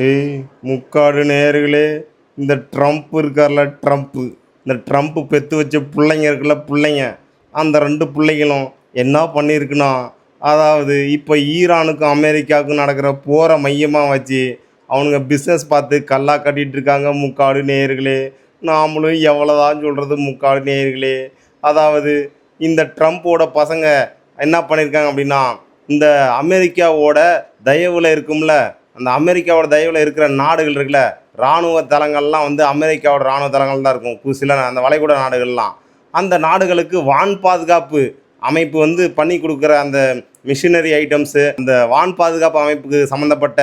ஏய் முக்காடு நேயர்களே, இந்த ட்ரம்ப் இருக்கார்ல ட்ரம்ப்பு, இந்த ட்ரம்ப்பு பெற்று வச்ச பிள்ளைங்க இருக்குல்ல பிள்ளைங்க, அந்த 2 பிள்ளைங்களும் என்ன பண்ணியிருக்குன்னா, அதாவது இப்போ ஈரானுக்கும் அமெரிக்காவுக்கும் நடக்கிற போரை மையமாக வச்சு அவனுங்க பிஸ்னஸ் பார்த்து கல்லா கட்டிகிட்டு இருக்காங்க முக்காடு நேயர்களே. நாமளும் எவ்வளோதான் சொல்கிறது முக்காடு நேயர்களே. அதாவது இந்த ட்ரம்ப்போட பசங்க என்ன பண்ணியிருக்காங்க அப்படின்னா, இந்த அமெரிக்காவோட தயவில் இருக்கும்ல, அந்த அமெரிக்காவோட தயவில் இருக்கிற நாடுகள் இருக்குல்ல, இராணுவ தளங்கள்லாம் வந்து அமெரிக்காவோட இராணுவ தளங்கள் தான் இருக்கும். சில அந்த வளைகுடா நாடுகள்லாம் அந்த நாடுகளுக்கு வான் பாதுகாப்பு அமைப்பு வந்து பண்ணி கொடுக்குற அந்த மிஷினரி ஐட்டம்ஸு, அந்த வான் பாதுகாப்பு அமைப்புக்கு சம்மந்தப்பட்ட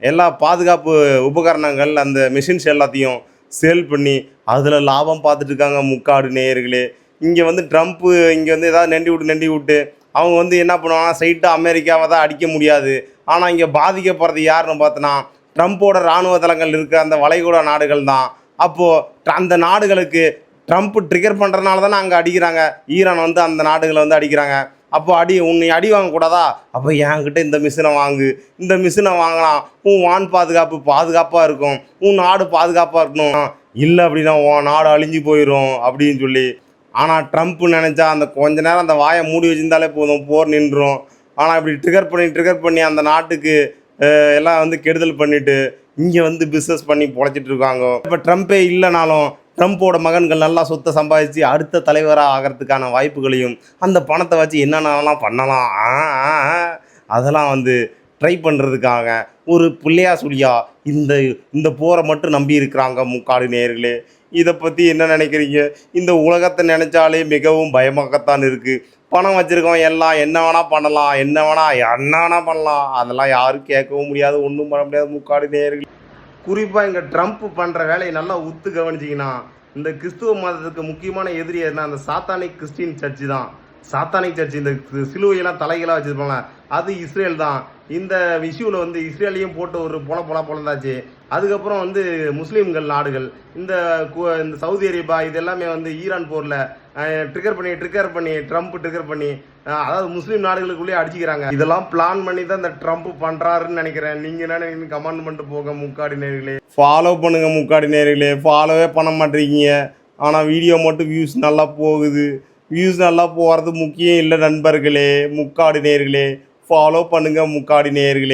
எல்லா பாதுகாப்பு உபகரணங்கள், அந்த மிஷின்ஸ் எல்லாத்தையும் சேல் பண்ணி அதில் லாபம் பார்த்துட்டு இருக்காங்க முக்காடு நேயர்களே. இங்கே வந்து ட்ரம்ப்பு இங்கே வந்து ஏதாவது நெண்டி விட்டு அவங்க வந்து என்ன பண்ணுவாங்கன்னா, ஸ்ட்ரைட்டாக அமெரிக்காவை தான் அடிக்க முடியாது. ஆனால் இங்கே பாதிக்கப்படுறது யாருன்னு பார்த்தோன்னா, ட்ரம்ப்போட இராணுவ தளங்கள் இருக்க அந்த வளைகுடா நாடுகள் தான். அப்போது அந்த நாடுகளுக்கு ட்ரம்ப் ட்ரிகர் பண்ணுறதுனால தானே அங்கே அடிக்கிறாங்க. ஈரான் வந்து அந்த நாடுகளை வந்து அடிக்கிறாங்க. அப்போ உன்னை அடி வாங்கக்கூடாதா? அப்போ என்கிட்ட இந்த மிஷினை வாங்கு, இந்த மிஷினை வாங்கலாம், உன் வான் பாதுகாப்பாக இருக்கும், உன் நாடு பாதுகாப்பாக இருக்கணும். இல்லை அப்படின்னா உன் நாடு அழிஞ்சு போயிடும் அப்படின்னு சொல்லி. ஆனால் ட்ரம்ப் நினச்சா அந்த கொஞ்ச நேரம் அந்த வாயை மூடி வச்சுருந்தாலே போதும், போர் நின்றுடும். ஆனால் இப்படி ட்ரிகர் பண்ணி அந்த நாட்டுக்கு எல்லாம் வந்து கெடுதல் பண்ணிவிட்டு இங்கே வந்து பிஸ்னஸ் பண்ணி பொழைச்சிட்டு இருக்காங்க. இப்போ ட்ரம்ப்பே இல்லைனாலும் ட்ரம்ப்போட மகன்கள் நல்லா சொத்தை சம்பாதிச்சு அடுத்த தலைவராக ஆகிறதுக்கான வாய்ப்புகளையும் அந்த பணத்தை வச்சு என்னென்னலாம் பண்ணலாம் அதெல்லாம் வந்து ட்ரை பண்ணுறதுக்காக ஒரு பிள்ளையா சொல்லியா இந்த இந்த போரை மட்டும் நம்பி இருக்கிறாங்க முக்காடு நேயர்களே. இதை பற்றி என்ன நினைக்கிறீங்க? இந்த உலகத்தை நினச்சாலே மிகவும் பயமாகத்தான் இருக்குது. பணம் வச்சுருக்கோம், எல்லாம் என்ன வேணால் பண்ணலாம், என்ன வேணால் பண்ணலாம். அதெல்லாம் யாரும் கேட்கவும் முடியாது, ஒன்றும் பண்ண முடியாது முக்காடு நேயர்களே. குறிப்பாக இங்கே ட்ரம்ப் பண்ணுற வேலையை நல்லா உத்து கவனிச்சிங்கன்னா, இந்த கிறிஸ்துவ மதத்துக்கு முக்கியமான எதிரி எதுனா அந்த சாத்தானிக் கிறிஸ்டின் சர்ச்சு தான். சாத்தானிக் சர்ச்சு இந்த சிலுவையெல்லாம் தலைகளாக வச்சுருப்பாங்க, அது இஸ்ரேல் தான். இந்த இஷ்யூவில் வந்து இஸ்ரேலையும் போட்டு ஒரு பொழந்தாச்சு. அதுக்கப்புறம் வந்து முஸ்லீம்கள் நாடுகள், இந்த சவுதி அரேபியா, இது எல்லாமே வந்து ஈரான் போரில் ட்ரிகர் பண்ணி ட்ரம்ப் ட்ரிகர் பண்ணி அதாவது முஸ்லீம் நாடுகளுக்குள்ளேயே அடிச்சுக்கிறாங்க. இதெல்லாம் பிளான் பண்ணி தான் இந்த ட்ரம்ப் பண்ணுறாருன்னு நினைக்கிறேன். நீங்கள் என்ன கமெண்ட் பண்ணிட்டு போக முக்காடி நேர்களே. ஃபாலோ பண்ணுங்கள் முக்காடி நேர்களே. ஃபாலோவே பண்ண மாட்டேறீங்க, ஆனால் வீடியோ மட்டும் வியூஸ் நல்லா போகுது. வியூஸ் நல்லா போகிறது முக்கியம் இல்லை நண்பர்களே. முக்காடி நேர்களே ஃபாலோ பண்ணுங்கள் முக்காடி நேயர்களே.